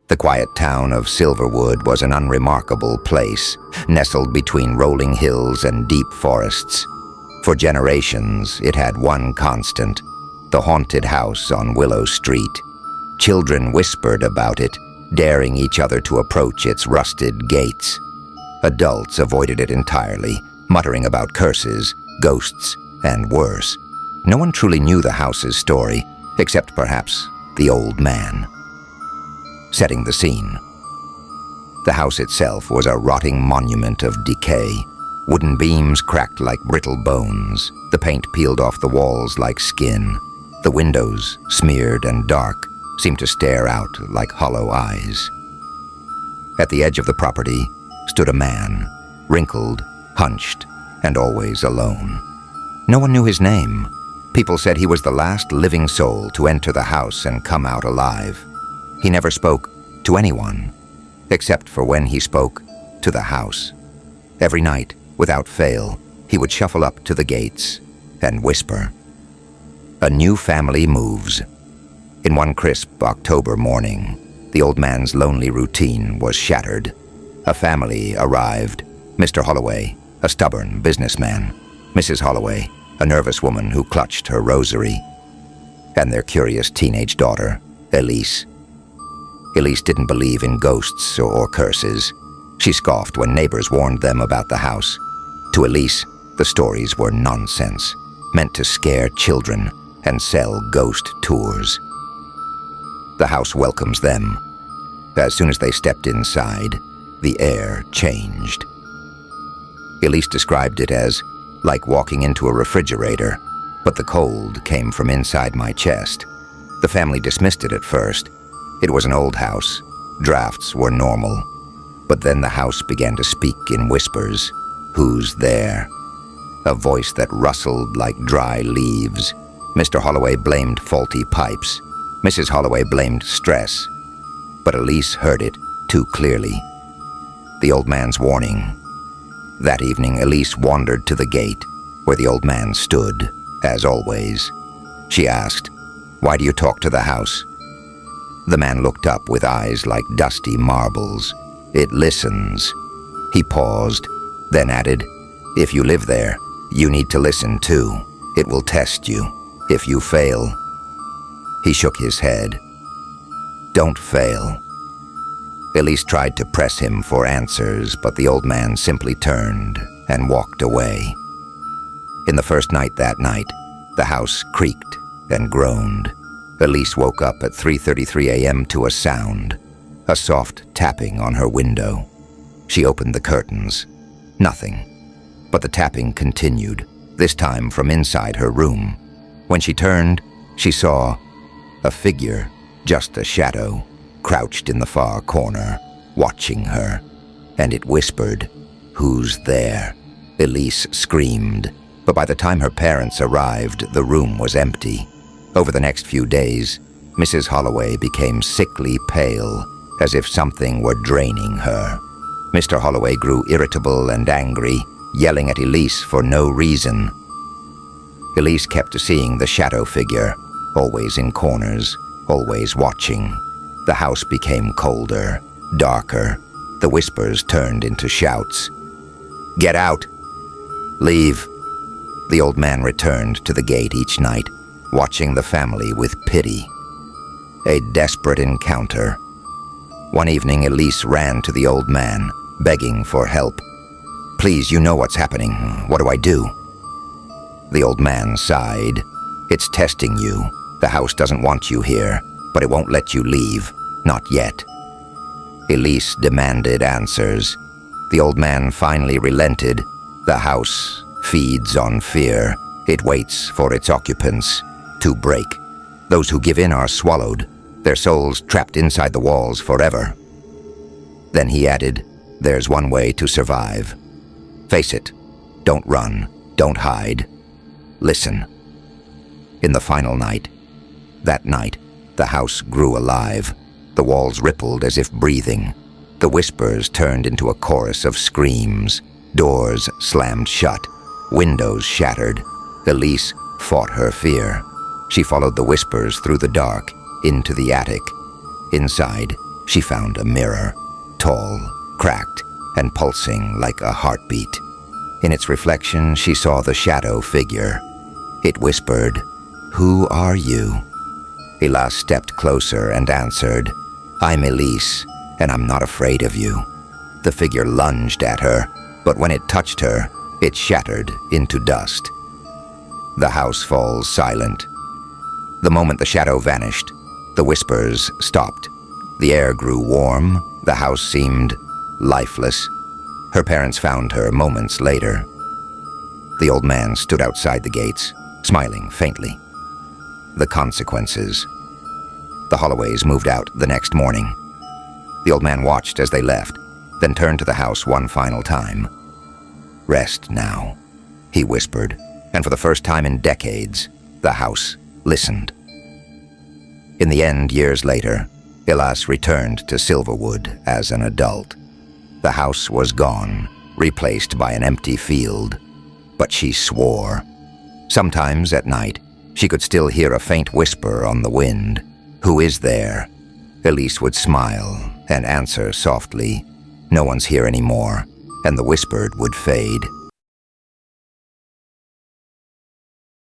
The quiet town of Silverwood was an unremarkable place, nestled between rolling hills and deep forests. For generations, it had one constant: the haunted house on Willow Street. Children whispered about it, daring each other to approach its rusted gates. Adults avoided it entirely, muttering about curses, ghosts, and worse. No one truly knew the house's story, except perhaps the old man. Setting the scene. The house itself was a rotting monument of decay. Wooden beams cracked like brittle bones, the paint peeled off the walls like skin. The windows, smeared and dark, seemed to stare out like hollow eyes. At the edge of the property stood a man, wrinkled, hunched, and always alone. No one knew his name. People said he was the last living soul to enter the house and come out alive. He never spoke to anyone, except for when he spoke to the house. Every night, without fail, he would shuffle up to the gates and whisper. A new family moves. In one crisp October morning, the old man's lonely routine was shattered. A family arrived. Mr. Holloway, a stubborn businessman. Mrs. Holloway, a nervous woman who clutched her rosary. And their curious teenage daughter, Elise. Elise didn't believe in ghosts or curses. She scoffed when neighbors warned them about the house. To Elise, the stories were nonsense, meant to scare children and sell ghost tours. The house welcomes them. As soon as they stepped inside, the air changed. Elise described it as like walking into a refrigerator, but the cold came from inside my chest. The family dismissed it at first. It was an old house. Drafts were normal. But then the house began to speak in whispers. Who's there? A voice that rustled like dry leaves. Mr. Holloway blamed faulty pipes. Mrs. Holloway blamed stress. But Elise heard it too clearly. The old man's warning. That evening, Elise wandered to the gate, where the old man stood, as always. She asked, "Why do you talk to the house?" The man looked up with eyes like dusty marbles. "It listens." He paused, then added, "If you live there, you need to listen too. It will test you. If you fail..." He shook his head. "Don't fail." Elise tried to press him for answers, but the old man simply turned and walked away. In the first night that night, the house creaked and groaned. Elise woke up at 3:33 a.m. to a sound, a soft tapping on her window. She opened the curtains. Nothing. But the tapping continued, this time from inside her room. When she turned, she saw a figure, just a shadow, crouched in the far corner, watching her. And it whispered, "Who's there?" Elise screamed, but by the time her parents arrived, the room was empty. Over the next few days, Mrs. Holloway became sickly pale, as if something were draining her. Mr. Holloway grew irritable and angry, yelling at Elise for no reason. Elise kept seeing the shadow figure, always in corners, always watching. The house became colder, darker. The whispers turned into shouts. "Get out! Leave!" The old man returned to the gate each night, watching the family with pity. A desperate encounter. One evening, Elise ran to the old man, begging for help. "Please, you know what's happening. What do I do?" The old man sighed. "It's testing you. The house doesn't want you here, but it won't let you leave. Not yet." Elise demanded answers. The old man finally relented. The house feeds on fear. It waits for its occupants to break. Those who give in are swallowed, their souls trapped inside the walls forever. Then he added, "There's one way to survive. Face it. Don't run. Don't hide. Listen." In the final night, that night, the house grew alive. The walls rippled as if breathing. The whispers turned into a chorus of screams. Doors slammed shut. Windows shattered. Elise fought her fear. She followed the whispers through the dark, into the attic. Inside, She found a mirror, tall, cracked, and pulsing like a heartbeat. In its reflection, she saw the shadow figure. It whispered, "Who are you?" Elas stepped closer and answered, "I'm Elise, and I'm not afraid of you." The figure lunged at her, but when it touched her, it shattered into dust. The house falls silent. The moment the shadow vanished, the whispers stopped. The air grew warm. The house seemed lifeless. Her parents found her moments later. The old man stood outside the gates, smiling faintly. The consequences. The Holloways moved out the next morning. The old man watched as they left, then turned to the house one final time. "Rest now," he whispered, and for the first time in decades, the house listened. In the end, years later, Elas returned to Silverwood as an adult. The house was gone, replaced by an empty field, but she swore. Sometimes at night, she could still hear a faint whisper on the wind. "Who is there?" Elise would smile and answer softly, "No one's here anymore," and the whispered would fade.